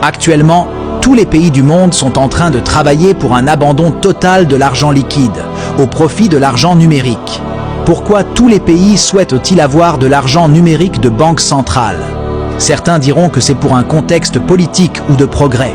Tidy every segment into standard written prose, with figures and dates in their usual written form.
Actuellement, tous les pays du monde sont en train de travailler pour un abandon total de l'argent liquide, au profit de l'argent numérique. Pourquoi tous les pays souhaitent-ils avoir de l'argent numérique de banque centrale? Certains diront que c'est pour un contexte politique ou de progrès,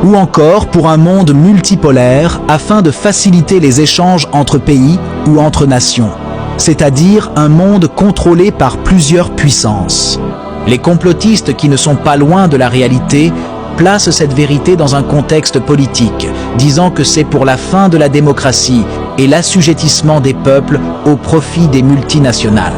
ou encore pour un monde multipolaire afin de faciliter les échanges entre pays ou entre nations, c'est-à-dire un monde contrôlé par plusieurs puissances. Les complotistes qui ne sont pas loin de la réalité placent cette vérité dans un contexte politique, disant que c'est pour la fin de la démocratie et l'assujettissement des peuples au profit des multinationales.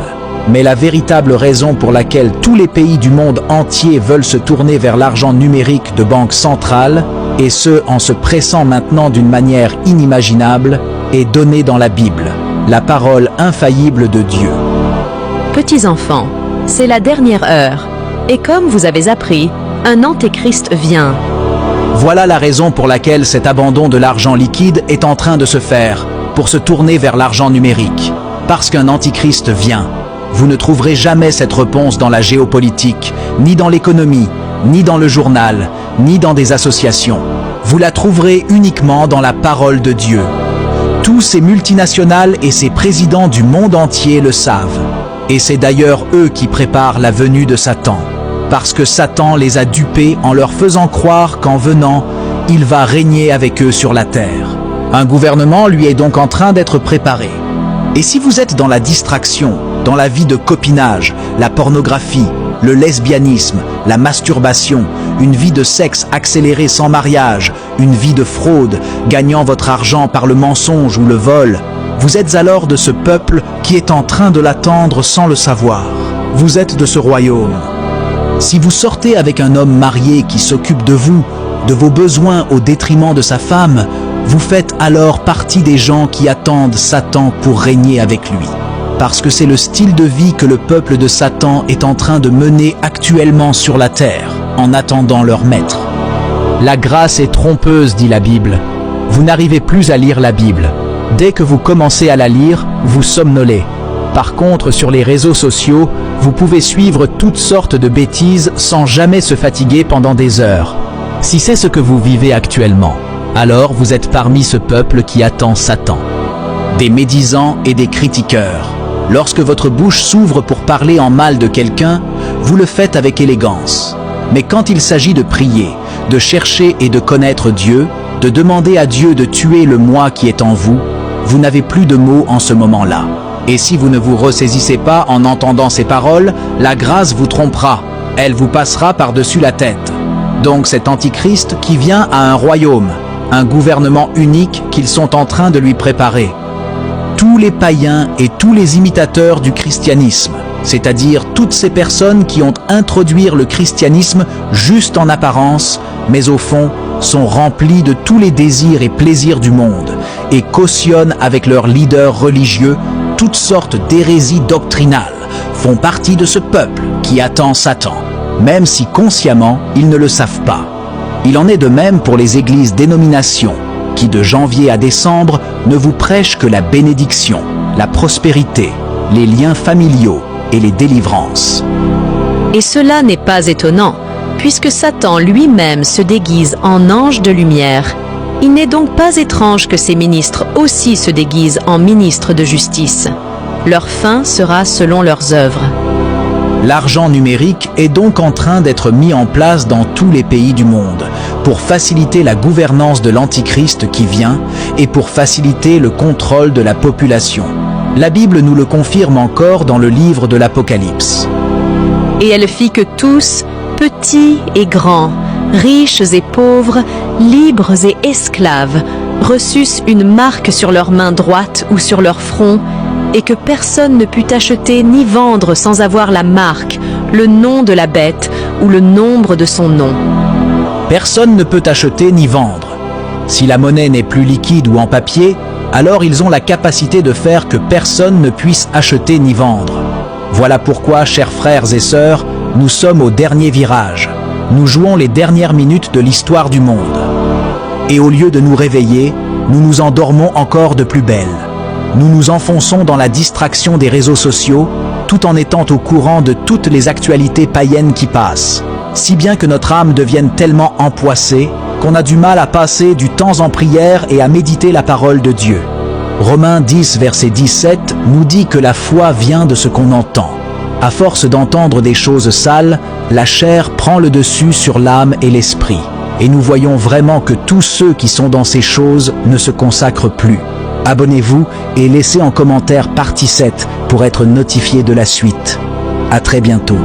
Mais la véritable raison pour laquelle tous les pays du monde entier veulent se tourner vers l'argent numérique de banque centrale, et ce en se pressant maintenant d'une manière inimaginable, est donnée dans la Bible, la parole infaillible de Dieu. Petits enfants, c'est la dernière heure, et comme vous avez appris, un antéchrist vient. Voilà la raison pour laquelle cet abandon de l'argent liquide est en train de se faire, pour se tourner vers l'argent numérique. Parce qu'un antichrist vient. Vous ne trouverez jamais cette réponse dans la géopolitique, ni dans l'économie, ni dans le journal, ni dans des associations. Vous la trouverez uniquement dans la parole de Dieu. Tous ces multinationales et ces présidents du monde entier le savent. Et c'est d'ailleurs eux qui préparent la venue de Satan. Parce que Satan les a dupés en leur faisant croire qu'en venant, il va régner avec eux sur la terre. Un gouvernement lui est donc en train d'être préparé. Et si vous êtes dans la distraction, dans la vie de copinage, la pornographie, le lesbianisme, la masturbation, une vie de sexe accéléré sans mariage, une vie de fraude, gagnant votre argent par le mensonge ou le vol, vous êtes alors de ce peuple qui est en train de l'attendre sans le savoir. Vous êtes de ce royaume. Si vous sortez avec un homme marié qui s'occupe de vous, de vos besoins au détriment de sa femme, vous faites alors partie des gens qui attendent Satan pour régner avec lui. Parce que c'est le style de vie que le peuple de Satan est en train de mener actuellement sur la terre, en attendant leur maître. La grâce est trompeuse, dit la Bible. Vous n'arrivez plus à lire la Bible. Dès que vous commencez à la lire, vous somnolez. Par contre, sur les réseaux sociaux, vous pouvez suivre toutes sortes de bêtises sans jamais se fatiguer pendant des heures. Si c'est ce que vous vivez actuellement, alors vous êtes parmi ce peuple qui attend Satan. Des médisants et des critiqueurs. Lorsque votre bouche s'ouvre pour parler en mal de quelqu'un, vous le faites avec élégance. Mais quand il s'agit de prier, de chercher et de connaître Dieu, de demander à Dieu de tuer le moi qui est en vous, vous n'avez plus de mots en ce moment-là. Et si vous ne vous ressaisissez pas en entendant ces paroles, la grâce vous trompera, elle vous passera par-dessus la tête. Donc cet antichrist qui vient à un royaume, un gouvernement unique qu'ils sont en train de lui préparer. Tous les païens et tous les imitateurs du christianisme, c'est-à-dire toutes ces personnes qui ont introduit le christianisme juste en apparence, mais au fond sont remplis de tous les désirs et plaisirs du monde et cautionnent avec leurs leaders religieux toutes sortes d'hérésies doctrinales, font partie de ce peuple qui attend Satan, même si consciemment ils ne le savent pas. Il en est de même pour les églises dénominations, qui de janvier à décembre ne vous prêchent que la bénédiction, la prospérité, les liens familiaux et les délivrances. Et cela n'est pas étonnant, puisque Satan lui-même se déguise en ange de lumière. Il n'est donc pas étrange que ces ministres aussi se déguisent en ministres de justice. Leur fin sera selon leurs œuvres. L'argent numérique est donc en train d'être mis en place dans tous les pays du monde pour faciliter la gouvernance de l'Antichrist qui vient et pour faciliter le contrôle de la population. La Bible nous le confirme encore dans le livre de l'Apocalypse. Et elle fit que tous, petits et grands, riches et pauvres, libres et esclaves, reçussent une marque sur leur main droite ou sur leur front, et que personne ne put acheter ni vendre sans avoir la marque, le nom de la bête ou le nombre de son nom. Personne ne peut acheter ni vendre. Si la monnaie n'est plus liquide ou en papier, alors ils ont la capacité de faire que personne ne puisse acheter ni vendre. Voilà pourquoi, chers frères et sœurs, nous sommes au dernier virage. Nous jouons les dernières minutes de l'histoire du monde. Et au lieu de nous réveiller, nous nous endormons encore de plus belle. Nous nous enfonçons dans la distraction des réseaux sociaux, tout en étant au courant de toutes les actualités païennes qui passent. si bien que notre âme devienne tellement empoissée qu'on a du mal à passer du temps en prière et à méditer la parole de Dieu. Romains 10, verset 17 nous dit que la foi vient de ce qu'on entend. À force d'entendre des choses sales, la chair prend le dessus sur l'âme et l'esprit. Et nous voyons vraiment que tous ceux qui sont dans ces choses ne se consacrent plus. Abonnez-vous et laissez en commentaire partie 7 pour être notifié de la suite. À très bientôt.